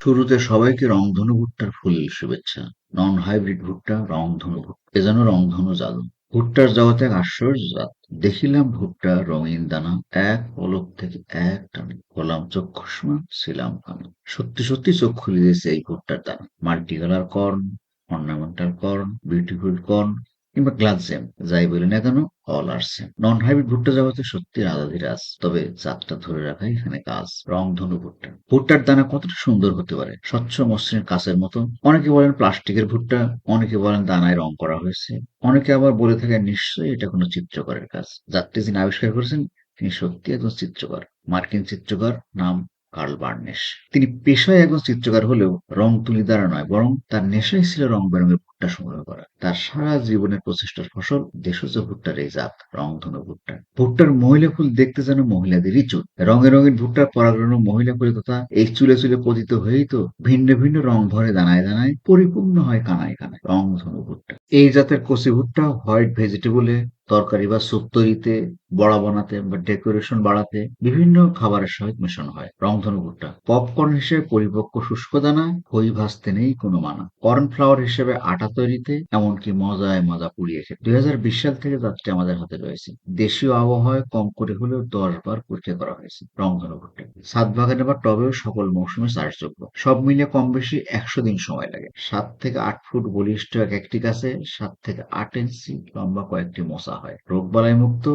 শুরুতে সবাইকে রংধনু ভুট্টার ফুল শুভেচ্ছা। নন হাইব্রিড ভুট্টা রংধনু ভুট্টা এ যেন রংধনু জাদু। ভুট্টার জগতে এক আশ্চর্য জাত। দেখিলাম ভুট্টা রঙিন দানা, এক পলক থেকে এক টানে হলাম চক্ষুষ্মান ছিলাম কানা। সত্যি সত্যি চোখ খুলে দিয়েছে এই ভুট্টার দানা। Multi colour corn, ornamental corn, beautiful corn কিংবা গ্লাসেম, যাই বলি না কেন, অল আর সেম। নন হাইব্রিড ভুট্টা জগতে সত্যি রাজাধিরাজ, তবে জাতটা ধরে রাখাই এখানে কাজ। রংধনু ভুট্টা। ভুট্টার দানা কতটা সুন্দর হতে পারে, স্বচ্ছ মসৃণ কাঁচের মতো। অনেকে বলেন প্লাস্টিকের ভুট্টা, অনেকে বলেন দানায় রং করা হয়েছে, অনেকে আবার বলে থাকেন নিশ্চয়ই এটা কোনো চিত্রকরের কাজ। যাত্রী যিনি আবিষ্কার করেছেন তিনি সত্যি একজন চিত্রকর, মার্কিন চিত্রকর, নাম কার্ল বার্নেস। তিনি পেশায় একজন চিত্রকর হলেও রং তুলি দ্বারা নয়, বরং তার নেশাই ছিল রং বেরঙের ভুট্টা সংগ্রহ করা। তার সারা জীবনের প্রচেষ্টার ফসল দেশজ ভুট্টার এই জাত, রংধনু ভুট্টা। ভুট্টার মহিলা ফুল দেখতে যেন মহিলাদেরই চুল। রঙে রঙিন ভুট্টার পরাগরেণু মহিলা ফুলের তথা এই চুলে চুলে পতিত হয়েই তো ভিন্ন ভিন্ন রং ভরে দানায় দানায় পরিপূর্ণ হয় কানায় কানায়। রংধনু ভুট্টা। এই জাতের কচি ভুট্টা হোয়াইট ভেজিটেবলে, তরকারি বা স্যুপ তৈরিতে, বড়া বানাতে বা ডেকোরেশন বাড়াতে বিভিন্ন খাবারের সহিত মেশানো হয়। রংধনু ভুট্টা পপকর্ন হিসেবে পরিপক্ক শুষ্ক দানা, খই ভাজতে নেই কোনো মানা। কর্নফ্লাওয়ার হিসেবে আটা তৈরিতে, এমনকি মজায় মজা পুড়িয়ে খেতে। 2020 সাল থেকে যাত্রী আমাদের হাতে রয়েছে। দেশীয় আবহাওয়ায় কম করে হলেও 10 বার পরীক্ষা করা হয়েছে। রংধনু ভুট্টা ছাদ বাগানে বা টবেও সকল মৌসুমে চাষযোগ্য। সব মিলিয়ে কম বেশি 100 দিন সময় লাগে। 7 থেকে 8 ফুট বলিষ্ঠ এক একটি গাছে 7 থেকে 8 ইঞ্চি লম্বা কয়েকটি মোচা হয়। রোগবালাই মুক্ত,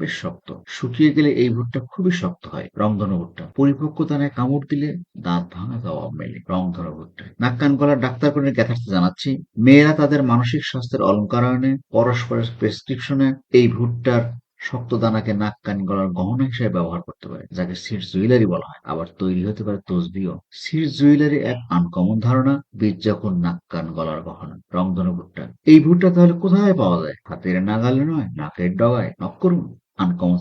বেশ শক্ত। শুকিয়ে গেলে এই ভুট্টা খুবই শক্ত হয়। রংধনু ভুট্টা পরিপক্ক দানায় কামড় দিলে দাঁত ভাঙা জবাব মেলে। রংধনু ভুট্টা। নাক কান গলার ডাক্তার কোণের জ্ঞাতার্থে জানাচ্ছি, মেয়েরা তাদের মানসিক স্বাস্থ্যের অলঙ্কারায়নে, পরস্পরের প্রেসক্রিপশনে এই ভুট্টার শক্ত দানাকে নাক কান গলার গহনা হিসেবে ব্যবহার করতে পারে, যাকে সিডস জুয়েলারি বলা হয়। আবার তৈরি হতে পারে তসবিও। সিডস জুয়েলারি এক আনকমন ধারণা, বীজ যখন নাক কান গলার গহনা। রংধনু ভুট্টা। এই ভুট্টা তাহলে কোথায় পাওয়া যায়? হাতের নাগালে নয়, নাকের ডগায়। নক করুন uncommon